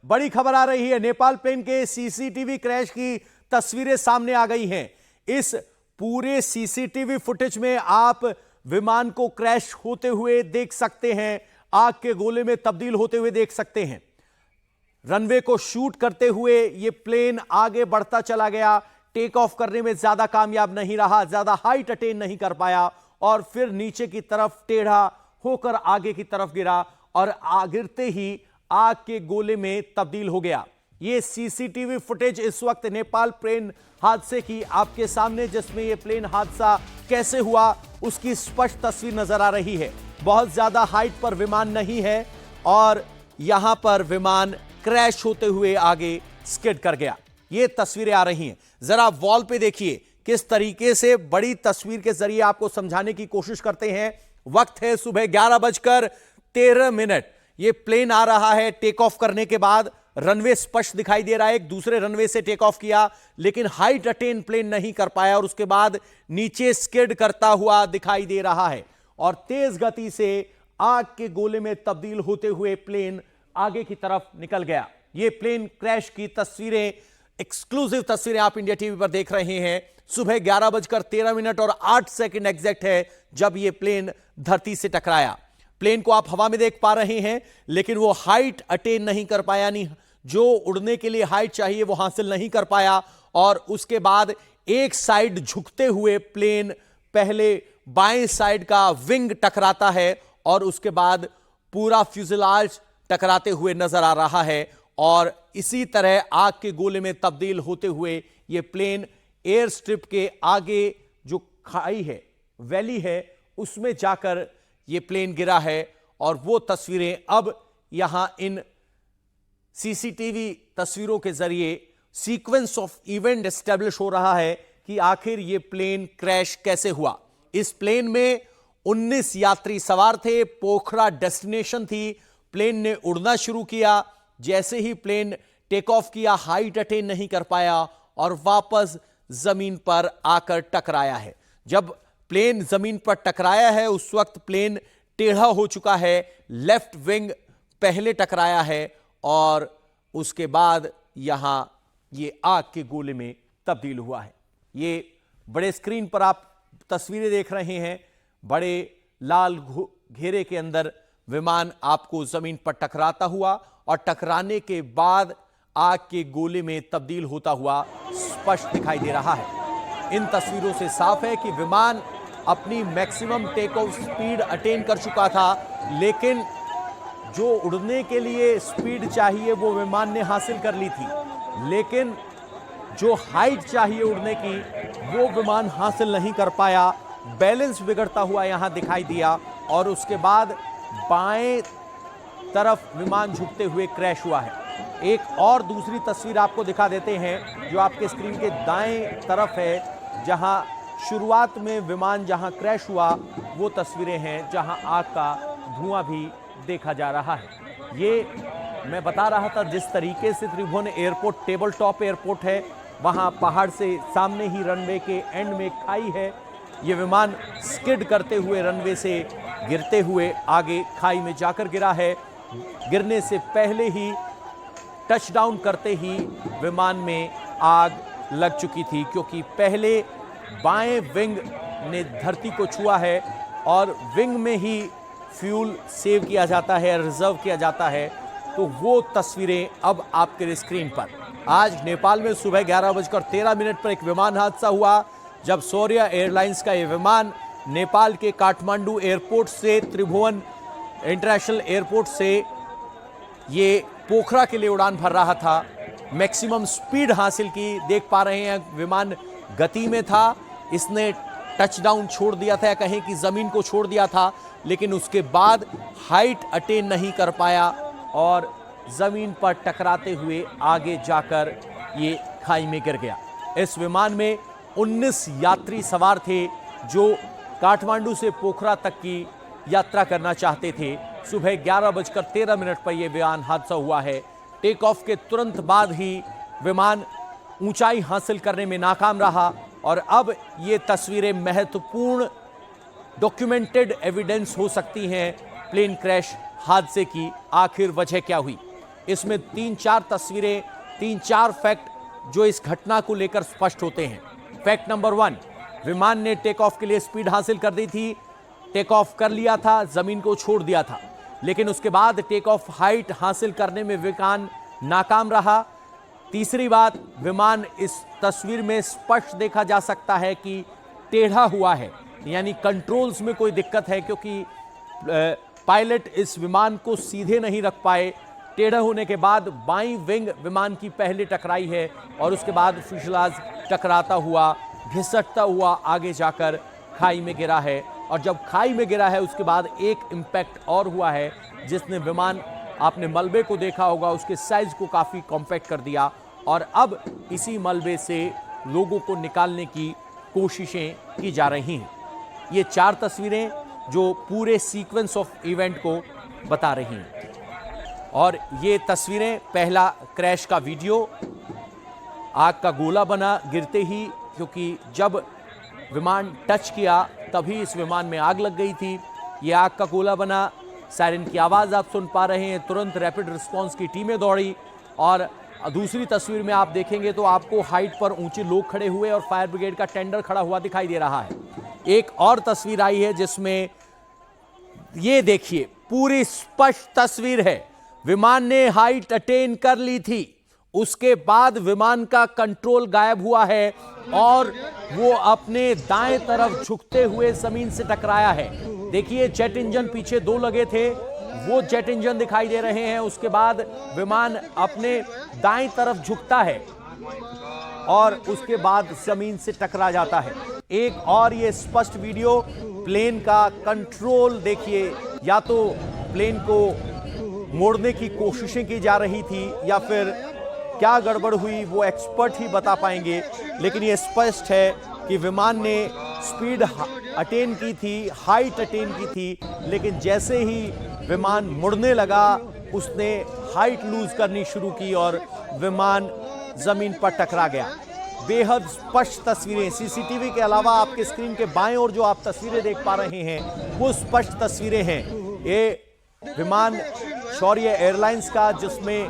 बड़ी खबर आ रही है। नेपाल प्लेन के सीसीटीवी क्रैश की तस्वीरें सामने आ गई हैं। इस पूरे सीसीटीवी फुटेज में आप विमान को क्रैश होते हुए देख सकते हैं, आग के गोले में तब्दील होते हुए देख सकते हैं। रनवे को शूट करते हुए यह प्लेन आगे बढ़ता चला गया, टेक ऑफ करने में ज्यादा कामयाब नहीं रहा, ज्यादा हाइट अटेन नहीं कर पाया और फिर नीचे की तरफ टेढ़ा होकर आगे की तरफ गिरा और गिरते ही आग के गोले में तब्दील हो गया। यह सीसीटीवी फुटेज इस वक्त नेपाल प्लेन हादसे की आपके सामने, जिसमें यह प्लेन हादसा कैसे हुआ उसकी स्पष्ट तस्वीर नजर आ रही है। बहुत ज्यादा हाइट पर विमान नहीं है और यहां पर विमान क्रैश होते हुए आगे स्किड कर गया। ये तस्वीरें आ रही हैं। जरा वॉल पे देखिए किस तरीके से बड़ी तस्वीर के जरिए आपको समझाने की कोशिश करते हैं। वक्त है सुबह 11:13। ये प्लेन आ रहा है टेक ऑफ करने के बाद, रनवे स्पष्ट दिखाई दे रहा है। एक दूसरे रनवे से टेक ऑफ किया लेकिन हाइट अटेन प्लेन नहीं कर पाया और उसके बाद नीचे स्किड करता हुआ दिखाई दे रहा है और तेज गति से आग के गोले में तब्दील होते हुए प्लेन आगे की तरफ निकल गया। ये प्लेन क्रैश की तस्वीरें, एक्सक्लूसिव तस्वीरें आप इंडिया टीवी पर देख रहे हैं। सुबह 11:13 और 8 सेकंड एग्जैक्ट है जब यह प्लेन धरती से टकराया। प्लेन को आप हवा में देख पा रहे हैं लेकिन वो हाइट अटेन नहीं कर पाया, नहीं जो उड़ने के लिए हाइट चाहिए वो हासिल नहीं कर पाया और उसके बाद एक साइड झुकते हुए प्लेन पहले बाएं साइड का विंग टकराता है और उसके बाद पूरा फ्यूजलाज टकराते हुए नजर आ रहा है और इसी तरह आग के गोले में तब्दील होते हुए यह प्लेन एयर स्ट्रिप के आगे जो खाई है, वैली है, उसमें जाकर यह प्लेन गिरा है और वो तस्वीरें अब यहां इन सीसीटीवी तस्वीरों के जरिए सीक्वेंस ऑफ इवेंट एस्टेब्लिश हो रहा है कि आखिर यह प्लेन क्रैश कैसे हुआ। इस प्लेन में 19 यात्री सवार थे, पोखरा डेस्टिनेशन थी। प्लेन ने उड़ना शुरू किया, जैसे ही प्लेन टेक ऑफ किया हाइट अटेन नहीं कर पाया और वापस जमीन पर आकर टकराया है। जब प्लेन जमीन पर टकराया है उस वक्त प्लेन टेढ़ा हो चुका है, लेफ्ट विंग पहले टकराया है और उसके बाद यहां ये आग के गोले में तब्दील हुआ है। ये बड़े स्क्रीन पर आप तस्वीरें देख रहे हैं। बड़े लाल घेरे के अंदर विमान आपको जमीन पर टकराता हुआ और टकराने के बाद आग के गोले में तब्दील होता हुआ स्पष्ट दिखाई दे रहा है। इन तस्वीरों से साफ है कि विमान अपनी maximum take off speed attain कर चुका था लेकिन जो उड़ने के लिए स्पीड चाहिए वो विमान ने हासिल कर ली थी, लेकिन जो हाइट चाहिए उड़ने की वो विमान हासिल नहीं कर पाया। बैलेंस बिगड़ता हुआ यहां दिखाई दिया और उसके बाद बाएं तरफ विमान झुकते हुए क्रैश हुआ है। एक और दूसरी तस्वीर आपको दिखा देते हैं जो आपके स्क्रीन के दाएं तरफ है, जहां शुरुआत में विमान जहां क्रैश हुआ वो तस्वीरें हैं जहां आग का धुआं भी देखा जा रहा है। ये मैं बता रहा था जिस तरीके से त्रिभुवन एयरपोर्ट टेबल टॉप एयरपोर्ट है, वहां पहाड़ से सामने ही रनवे के एंड में खाई है। ये विमान स्किड करते हुए रनवे से गिरते हुए आगे खाई में जाकर गिरा है। गिरने से पहले ही टच डाउन करते ही विमान में आग लग चुकी थी क्योंकि पहले बाएं विंग ने धरती को छुआ है और विंग में ही फ्यूल सेव किया जाता है, रिजर्व किया जाता है। तो वो तस्वीरें अब आपके स्क्रीन पर। आज नेपाल में सुबह 11:13 पर एक विमान हादसा हुआ जब सौर्या एयरलाइंस का यह विमान नेपाल के काठमांडू एयरपोर्ट से, त्रिभुवन इंटरनेशनल एयरपोर्ट से ये पोखरा के लिए उड़ान भर रहा था। मैक्सिमम स्पीड हासिल की, देख पा रहे हैं विमान गति में था, इसने टच डाउन छोड़ दिया था या कहें कि जमीन को छोड़ दिया था, लेकिन उसके बाद हाइट अटेन नहीं कर पाया और जमीन पर टकराते हुए आगे जाकर ये खाई में गिर गया। इस विमान में 19 यात्री सवार थे जो काठमांडू से पोखरा तक की यात्रा करना चाहते थे। सुबह 11:13 पर यह विमान हादसा हुआ है। टेक ऑफ के तुरंत बाद ही विमान ऊंचाई हासिल करने में नाकाम रहा और अब ये तस्वीरें महत्वपूर्ण डॉक्यूमेंटेड एविडेंस हो सकती हैं प्लेन क्रैश हादसे की आखिर वजह क्या हुई। इसमें 3-4 तस्वीरें, 3-4 फैक्ट जो इस घटना को लेकर स्पष्ट होते हैं। फैक्ट नंबर 1, विमान ने टेक ऑफ के लिए स्पीड हासिल कर दी थी, टेक ऑफ कर लिया था, जमीन को छोड़ दिया था, लेकिन उसके बाद टेक ऑफ हाइट हासिल करने में विमान नाकाम रहा। तीसरी बात, विमान इस तस्वीर में स्पष्ट देखा जा सकता है कि टेढ़ा हुआ है, यानी कंट्रोल्स में कोई दिक्कत है, क्योंकि पायलट इस विमान को सीधे नहीं रख पाए। टेढ़ा होने के बाद बाईं विंग विमान की पहले टकराई है और उसके बाद फ्यूजलाज टकराता हुआ, घिसटता हुआ आगे जाकर खाई में गिरा है। और जब खाई में गिरा है उसके बाद एक इम्पैक्ट और हुआ है जिसने विमान, आपने मलबे को देखा होगा, उसके साइज को काफ़ी कॉम्पैक्ट कर दिया और अब इसी मलबे से लोगों को निकालने की कोशिशें की जा रही हैं। ये 4 तस्वीरें जो पूरे सीक्वेंस ऑफ इवेंट को बता रही हैं। और ये तस्वीरें पहला क्रैश का वीडियो, आग का गोला बना गिरते ही, क्योंकि जब विमान टच किया तभी इस विमान में आग लग गई थी। ये आग का गोला बना, सायरन की आवाज़ आप सुन पा रहे हैं, तुरंत रैपिड रिस्पांस की टीमें दौड़ी। और दूसरी तस्वीर में आप देखेंगे तो आपको हाइट पर ऊंचे लोग खड़े हुए और फायर ब्रिगेड का टेंडर खड़ा हुआ दिखाई दे रहा है। एक और तस्वीर आई है जिसमें ये देखिए, पूरी स्पष्ट तस्वीर है, विमान ने हाइट अटेन कर ली थी, उसके बाद विमान का कंट्रोल गायब हुआ है और वो अपने दाएं तरफ झुकते हुए जमीन से टकराया है। देखिए, जेट इंजन पीछे 2 लगे थे, वो जेट इंजन दिखाई दे रहे हैं। उसके बाद विमान अपने दाएं तरफ झुकता है और उसके बाद जमीन से टकरा जाता है। एक और ये स्पष्ट वीडियो प्लेन का कंट्रोल देखिए, या तो प्लेन को मोड़ने की कोशिशें की जा रही थी या फिर क्या गड़बड़ हुई वो एक्सपर्ट ही बता पाएंगे, लेकिन ये स्पष्ट है कि विमान ने स्पीड अटेन की थी, हाइट अटेन की थी, लेकिन जैसे ही विमान मुड़ने लगा उसने हाइट लूज करनी शुरू की और विमान जमीन पर टकरा गया। बेहद स्पष्ट तस्वीरें, सीसीटीवी के अलावा आपके स्क्रीन के बाएं ओर जो आप तस्वीरें देख पा रहे हैं वो स्पष्ट तस्वीरें हैं। ये विमान शौर्य एयरलाइंस का, जिसमें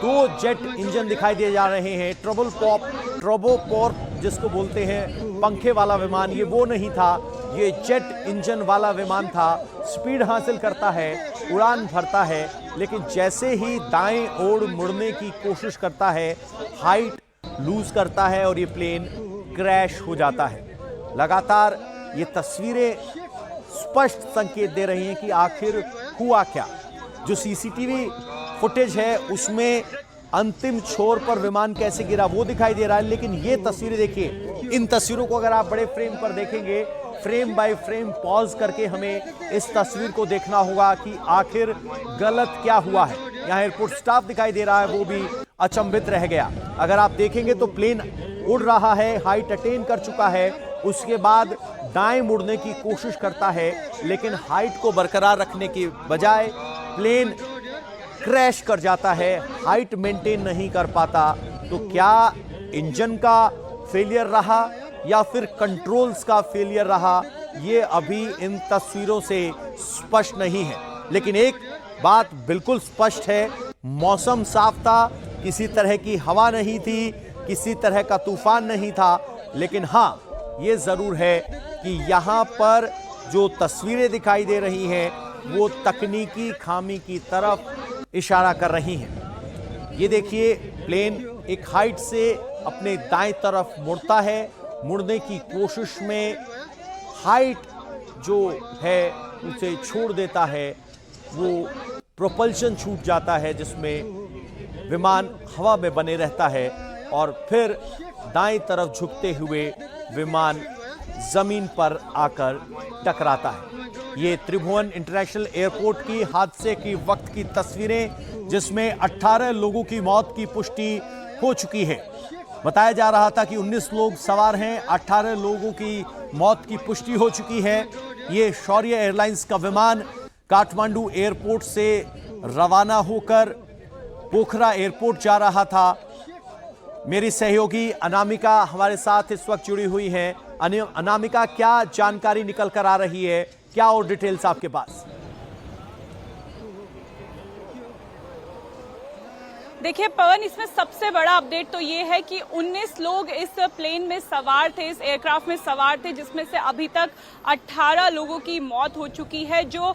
2 जेट इंजन दिखाई दे जा रहे हैं। ट्रोबोपॉप जिसको बोलते हैं, पंखे वाला विमान, ये वो नहीं था, ये जेट इंजन वाला विमान था। स्पीड हासिल करता है, उड़ान भरता है, लेकिन जैसे ही दाएं ओर मुड़ने की कोशिश करता है, हाइट लूज करता है और ये प्लेन क्रैश हो जाता है। लगातार ये तस्वीरें स्पष्ट संकेत दे रही हैं कि आखिर हुआ क्या। जो सीसीटीवी फुटेज है उसमें अंतिम छोर पर विमान कैसे गिरा वो दिखाई दे रहा है, लेकिन ये तस्वीरें देखिए, इन तस्वीरों को अगर आप बड़े फ्रेम पर देखेंगे, फ्रेम बाय फ्रेम पॉज करके हमें इस तस्वीर को देखना होगा कि आखिर गलत क्या हुआ है। यहाँ एयरपोर्ट स्टाफ दिखाई दे रहा है, वो भी अचंभित रह गया। अगर आप देखेंगे तो प्लेन उड़ रहा है, हाइट अटेन कर चुका है, उसके बाद दाएं मुड़ने की कोशिश करता है, लेकिन हाइट को बरकरार रखने की बजाय प्लेन क्रैश कर जाता है, हाइट मेंटेन नहीं कर पाता। तो क्या इंजन का फेलियर रहा या फिर कंट्रोल्स का फेलियर रहा, ये अभी इन तस्वीरों से स्पष्ट नहीं है। लेकिन एक बात बिल्कुल स्पष्ट है, मौसम साफ था, किसी तरह की हवा नहीं थी, किसी तरह का तूफान नहीं था, लेकिन हाँ, ये जरूर है कि यहाँ पर जो तस्वीरें दिखाई दे रही हैं वो तकनीकी खामी की तरफ इशारा कर रही हैं। ये देखिए, प्लेन एक हाइट से अपने दाएं तरफ मुड़ता है, मुड़ने की कोशिश में हाइट जो है उसे छोड़ देता है, वो प्रोपल्शन छूट जाता है जिसमें विमान हवा में बने रहता है और फिर दाएं तरफ झुकते हुए विमान जमीन पर आकर टकराता है। ये त्रिभुवन इंटरनेशनल एयरपोर्ट की हादसे की वक्त की तस्वीरें, जिसमें 18 लोगों की मौत की पुष्टि हो चुकी है। बताया जा रहा था कि 19 लोग सवार हैं, 18 लोगों की मौत की पुष्टि हो चुकी है। ये शौर्य एयरलाइंस का विमान काठमांडू एयरपोर्ट से रवाना होकर पोखरा एयरपोर्ट जा रहा था। मेरी सहयोगी अनामिका हमारे साथ इस वक्त जुड़ी हुई हैं। अनामिका, क्या जानकारी निकल कर आ रही है, क्या और डिटेल्स आपके पास? देखिए पवन, इसमें सबसे बड़ा अपडेट तो ये है कि 19 लोग इस प्लेन में सवार थे, इस एयरक्राफ्ट में सवार थे, जिसमें से अभी तक 18 लोगों की मौत हो चुकी है। जो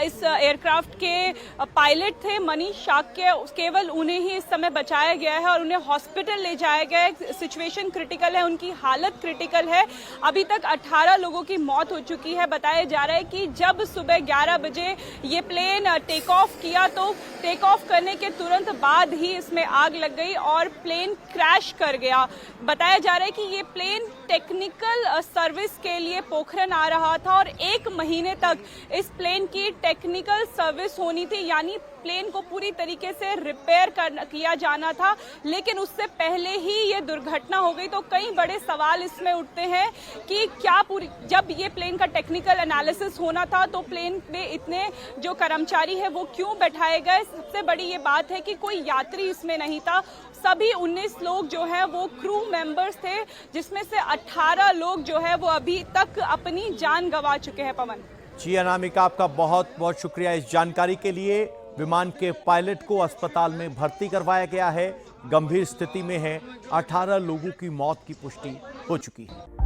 इस एयरक्राफ्ट के पायलट थे मनीष शाक्य, केवल उन्हें ही इस समय बचाया गया है और उन्हें हॉस्पिटल ले जाया गया है। सिचुएशन क्रिटिकल है, उनकी हालत क्रिटिकल है। अभी तक 18 लोगों की मौत हो चुकी है। बताया जा रहा है कि जब सुबह 11 बजे ये प्लेन टेक ऑफ किया तो टेक ऑफ करने के तुरंत बाद ही इसमें आग लग गई और प्लेन क्रैश कर गया। बताया जा रहा है कि ये प्लेन टेक्निकल सर्विस के लिए पोखरन आ रहा था और 1 महीने तक इस प्लेन की टेक्निकल सर्विस होनी थी, यानी प्लेन को पूरी तरीके से रिपेयर किया जाना था। लेकिन उससे पहले ही ये दुर्घटना हो गई। तो कई बड़े सवाल इसमें उठते हैं कि क्या जब ये प्लेन का टेक्निकल एनालिसिस होना था तो प्लेन में इतने जो कर्मचारी है वो क्यों बैठाए गए। सबसे बड़ी ये बात है कि कोई यात्री इसमें नहीं था। सभी 19 लोग जो है वो क्रू मेंबर्स थे, जिसमें से 18 लोग जो है वो अभी तक अपनी जान गंवा चुके हैं। पवन जी अनामिका, आपका बहुत बहुत शुक्रिया इस जानकारी के लिए। विमान के पायलट को अस्पताल में भर्ती करवाया गया है, गंभीर स्थिति में है। 18 लोगों की मौत की पुष्टि हो चुकी है।